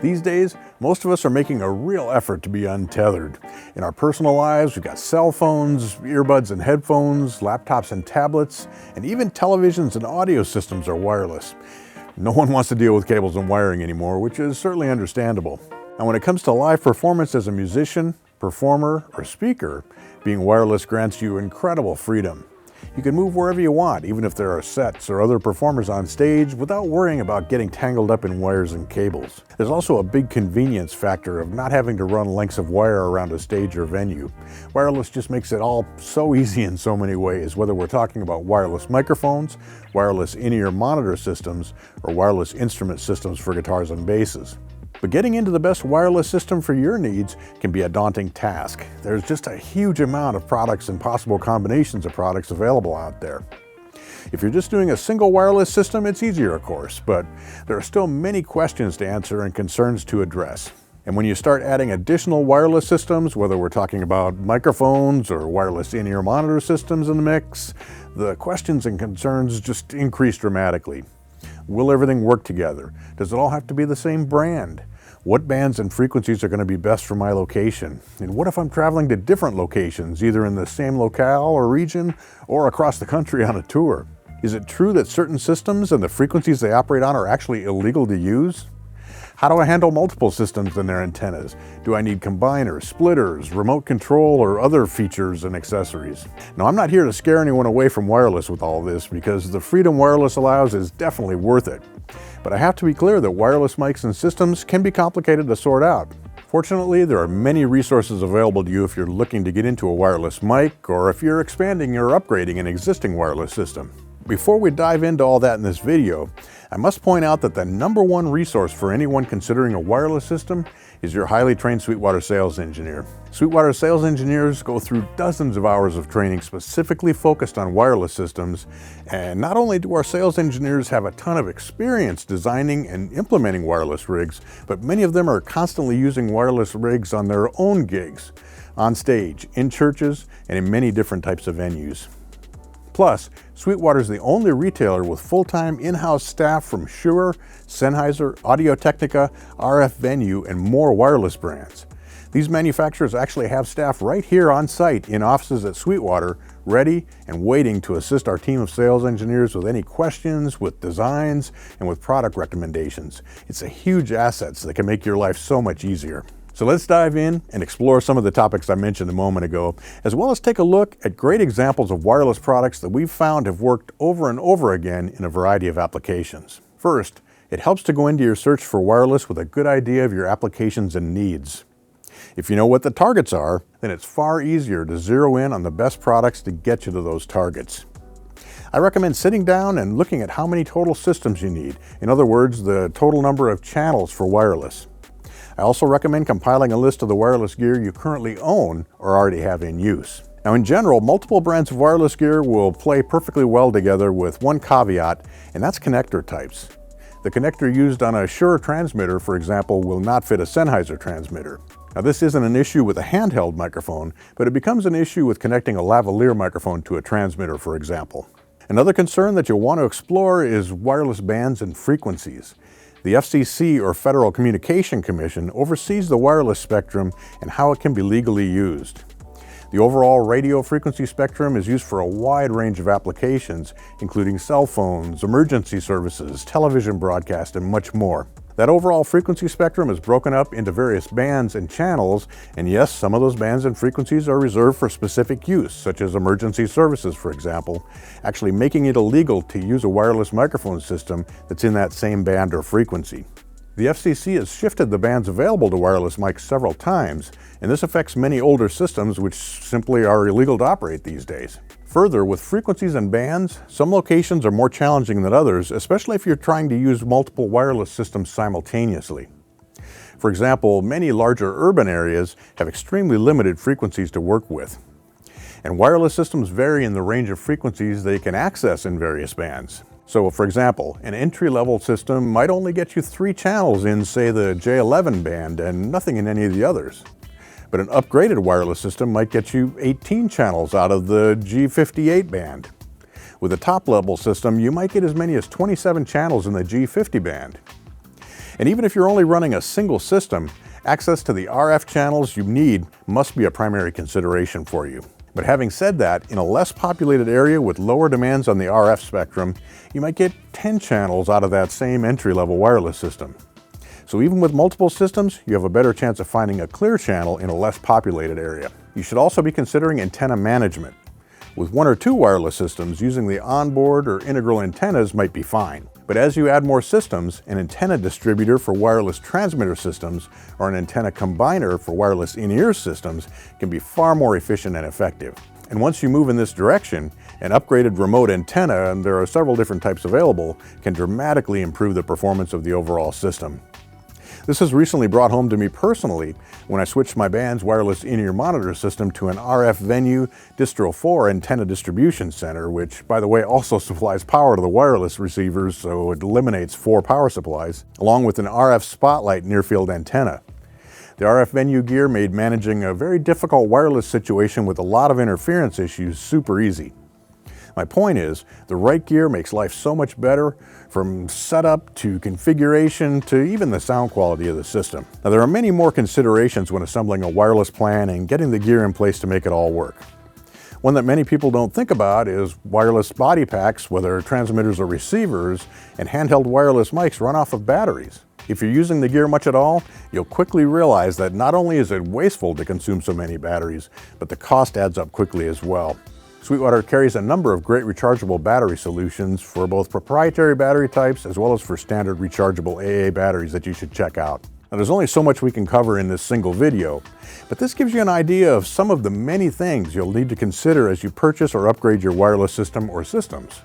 These days, most of us are making a real effort to be untethered. In our personal lives, we've got cell phones, earbuds and headphones, laptops and tablets, and even televisions and audio systems are wireless. No one wants to deal with cables and wiring anymore, which is certainly understandable. And when it comes to live performance as a musician, performer, or speaker, being wireless grants you incredible freedom. You can move wherever you want, even if there are sets or other performers on stage, without worrying about getting tangled up in wires and cables. There's also a big convenience factor of not having to run lengths of wire around a stage or venue. Wireless just makes it all so easy in so many ways, whether we're talking about wireless microphones, wireless in-ear monitor systems, or wireless instrument systems for guitars and basses. But getting into the best wireless system for your needs can be a daunting task. There's just a huge amount of products and possible combinations of products available out there. If you're just doing a single wireless system, it's easier, of course, but there are still many questions to answer and concerns to address. And when you start adding additional wireless systems, whether we're talking about microphones or wireless in-ear monitor systems in the mix, the questions and concerns just increase dramatically. Will everything work together? Does it all have to be the same brand? What bands and frequencies are going to be best for my location? And what if I'm traveling to different locations, either in the same locale or region, or across the country on a tour? Is it true that certain systems and the frequencies they operate on are actually illegal to use? How do I handle multiple systems and their antennas? Do I need combiners, splitters, remote control, or other features and accessories? Now, I'm not here to scare anyone away from wireless with all this, because the freedom wireless allows is definitely worth it. But I have to be clear that wireless mics and systems can be complicated to sort out. Fortunately, there are many resources available to you if you're looking to get into a wireless mic, or if you're expanding or upgrading an existing wireless system. Before we dive into all that in this video, I must point out that the #1 resource for anyone considering a wireless system is your highly trained Sweetwater sales engineer. Sweetwater sales engineers go through dozens of hours of training specifically focused on wireless systems, and not only do our sales engineers have a ton of experience designing and implementing wireless rigs, but many of them are constantly using wireless rigs on their own gigs, on stage, in churches, and in many different types of venues. Plus, Sweetwater is the only retailer with full-time in-house staff from Shure, Sennheiser, Audio-Technica, RF Venue, and more wireless brands. These manufacturers actually have staff right here on site in offices at Sweetwater, ready and waiting to assist our team of sales engineers with any questions, with designs, and with product recommendations. It's a huge asset that can make your life so much easier. So let's dive in and explore some of the topics I mentioned a moment ago, as well as take a look at great examples of wireless products that we've found have worked over and over again in a variety of applications. First, it helps to go into your search for wireless with a good idea of your applications and needs. If you know what the targets are, then it's far easier to zero in on the best products to get you to those targets. I recommend sitting down and looking at how many total systems you need. In other words, the total number of channels for wireless. I also recommend compiling a list of the wireless gear you currently own or already have in use. Now, in general, multiple brands of wireless gear will play perfectly well together with one caveat, and that's connector types. The connector used on a Shure transmitter, for example, will not fit a Sennheiser transmitter. Now, this isn't an issue with a handheld microphone, but it becomes an issue with connecting a lavalier microphone to a transmitter, for example. Another concern that you'll want to explore is wireless bands and frequencies. The FCC, or Federal Communication Commission, oversees the wireless spectrum and how it can be legally used. The overall radio frequency spectrum is used for a wide range of applications, including cell phones, emergency services, television broadcast, and much more. That overall frequency spectrum is broken up into various bands and channels, and yes, some of those bands and frequencies are reserved for specific use, such as emergency services, for example, actually making it illegal to use a wireless microphone system that's in that same band or frequency. The FCC has shifted the bands available to wireless mics several times, and this affects many older systems which simply are illegal to operate these days. Further, with frequencies and bands, some locations are more challenging than others, especially if you're trying to use multiple wireless systems simultaneously. For example, many larger urban areas have extremely limited frequencies to work with. And wireless systems vary in the range of frequencies they can access in various bands. So, for example, an entry-level system might only get you 3 channels in, say, the J11 band and nothing in any of the others. But an upgraded wireless system might get you 18 channels out of the G58 band. With a top-level system, you might get as many as 27 channels in the G50 band. And even if you're only running a single system, access to the RF channels you need must be a primary consideration for you. But having said that, in a less populated area with lower demands on the RF spectrum, you might get 10 channels out of that same entry-level wireless system. So even with multiple systems, you have a better chance of finding a clear channel in a less populated area. You should also be considering antenna management. With 1 or 2 wireless systems, using the onboard or integral antennas might be fine. But as you add more systems, an antenna distributor for wireless transmitter systems or an antenna combiner for wireless in-ear systems can be far more efficient and effective. And once you move in this direction, an upgraded remote antenna, and there are several different types available, can dramatically improve the performance of the overall system. This was recently brought home to me personally when I switched my band's wireless in-ear monitor system to an RF Venue Distro 4 antenna distribution center, which, by the way, also supplies power to the wireless receivers, so it eliminates 4 power supplies, along with an RF Spotlight near-field antenna. The RF Venue gear made managing a very difficult wireless situation with a lot of interference issues super easy. My point is, the right gear makes life so much better, from setup to configuration to even the sound quality of the system. Now, there are many more considerations when assembling a wireless plan and getting the gear in place to make it all work. One that many people don't think about is wireless body packs, whether transmitters or receivers, and handheld wireless mics run off of batteries. If you're using the gear much at all, you'll quickly realize that not only is it wasteful to consume so many batteries, but the cost adds up quickly as well. Sweetwater carries a number of great rechargeable battery solutions for both proprietary battery types as well as for standard rechargeable AA batteries that you should check out. Now, there's only so much we can cover in this single video, but this gives you an idea of some of the many things you'll need to consider as you purchase or upgrade your wireless system or systems.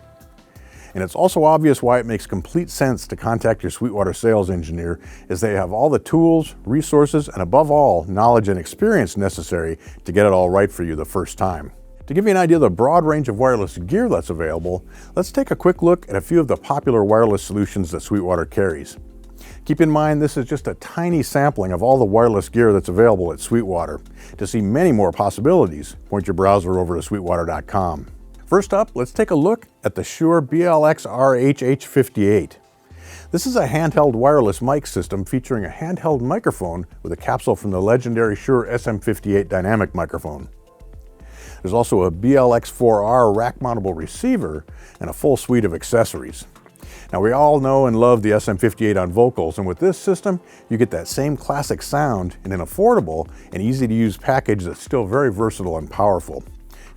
And it's also obvious why it makes complete sense to contact your Sweetwater sales engineer, as they have all the tools, resources, and above all, knowledge and experience necessary to get it all right for you the first time. To give you an idea of the broad range of wireless gear that's available, let's take a quick look at a few of the popular wireless solutions that Sweetwater carries. Keep in mind, this is just a tiny sampling of all the wireless gear that's available at Sweetwater. To see many more possibilities, point your browser over to sweetwater.com. First up, let's take a look at the Shure BLX RH-H58. This is a handheld wireless mic system featuring a handheld microphone with a capsule from the legendary Shure SM58 dynamic microphone. There's also a BLX4R rack-mountable receiver and a full suite of accessories. Now, we all know and love the SM58 on vocals, and with this system, you get that same classic sound in an affordable and easy-to-use package that's still very versatile and powerful.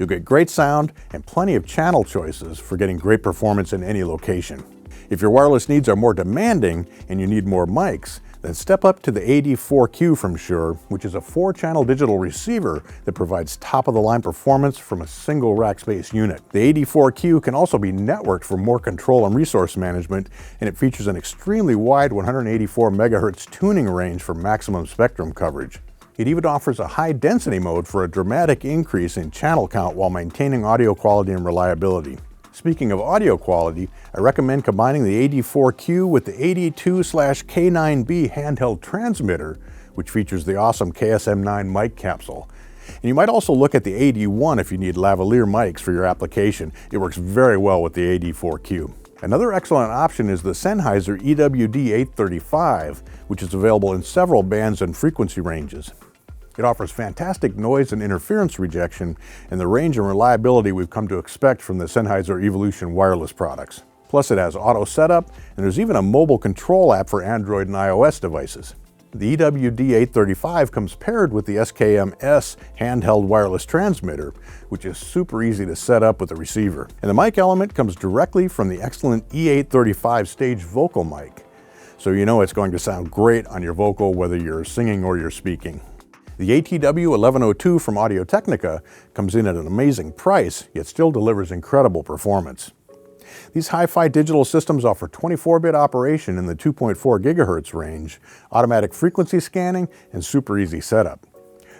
You'll get great sound and plenty of channel choices for getting great performance in any location. If your wireless needs are more demanding and you need more mics, then step up to the AD4Q from Shure, which is a 4-channel digital receiver that provides top-of-the-line performance from a single rack space unit. The AD4Q can also be networked for more control and resource management, and it features an extremely wide 184 MHz tuning range for maximum spectrum coverage. It even offers a high-density mode for a dramatic increase in channel count while maintaining audio quality and reliability. Speaking of audio quality, I recommend combining the AD4Q with the AD2/K9B handheld transmitter, which features the awesome KSM9 mic capsule. And you might also look at the AD1 if you need lavalier mics for your application. It works very well with the AD4Q. Another excellent option is the Sennheiser EWD-835, which is available in several bands and frequency ranges. It offers fantastic noise and interference rejection and the range and reliability we've come to expect from the Sennheiser Evolution wireless products. Plus, it has auto setup, and there's even a mobile control app for Android and iOS devices. The EWD-835 comes paired with the SKM-S handheld wireless transmitter, which is super easy to set up with the receiver. And the mic element comes directly from the excellent E835 stage vocal mic, so you know it's going to sound great on your vocal whether you're singing or you're speaking. The ATW1102 from Audio-Technica comes in at an amazing price, yet still delivers incredible performance. These hi-fi digital systems offer 24-bit operation in the 2.4 GHz range, automatic frequency scanning, and super easy setup.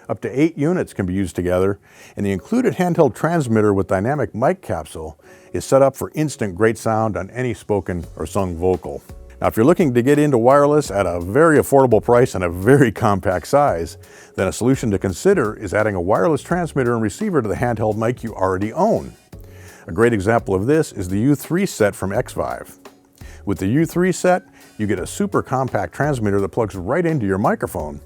Up to 8 units can be used together, and the included handheld transmitter with dynamic mic capsule is set up for instant great sound on any spoken or sung vocal. Now, if you're looking to get into wireless at a very affordable price and a very compact size, then a solution to consider is adding a wireless transmitter and receiver to the handheld mic you already own. A great example of this is the U3 set from X5. With the U3 set, You get a super compact transmitter that plugs right into your microphone,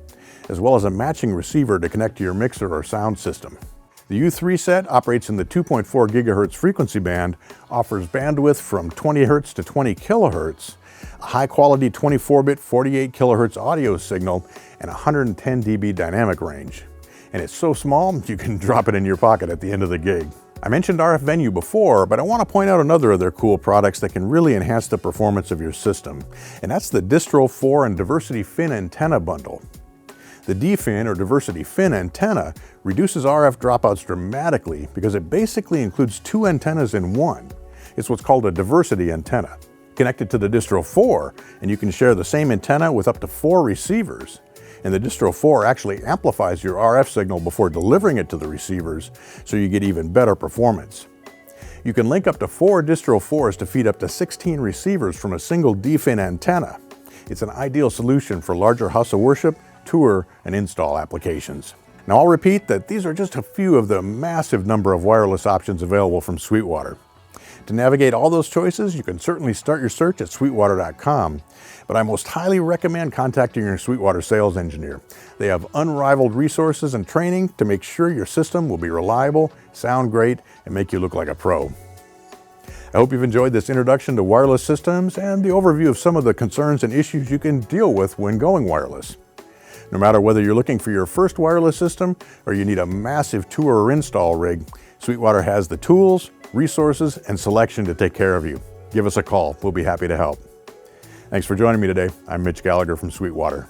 as well as a matching receiver to connect to your mixer or sound system. The U3 set operates in the 2.4 gigahertz frequency band, offers bandwidth from 20 Hz to 20 kilohertz, a high-quality 24-bit 48 kilohertz audio signal, and 110 dB dynamic range. And it's so small, you can drop it in your pocket at the end of the gig. I mentioned RF Venue before, but I want to point out another of their cool products that can really enhance the performance of your system, and that's the Distro 4 and Diversity Fin antenna bundle. The D-Fin, or Diversity Fin antenna, reduces RF dropouts dramatically because it basically includes two antennas in one. It's what's called a diversity antenna. Connect it to the Distro 4, and you can share the same antenna with up to 4 receivers. And the Distro 4 actually amplifies your RF signal before delivering it to the receivers, so you get even better performance. You can link up to 4 Distro 4s to feed up to 16 receivers from a single D-Fin antenna. It's an ideal solution for larger house of worship, tour, and install applications. Now I'll repeat that these are just a few of the massive number of wireless options available from Sweetwater. To navigate all those choices, you can certainly start your search at sweetwater.com, but I most highly recommend contacting your Sweetwater sales engineer. They have unrivaled resources and training to make sure your system will be reliable, sound great, and make you look like a pro. I hope you've enjoyed this introduction to wireless systems and the overview of some of the concerns and issues you can deal with when going wireless. No matter whether you're looking for your first wireless system or you need a massive tour or install rig, Sweetwater has the tools, resources, and selection to take care of you. Give us a call. We'll be happy to help. Thanks for joining me today. I'm Mitch Gallagher from Sweetwater.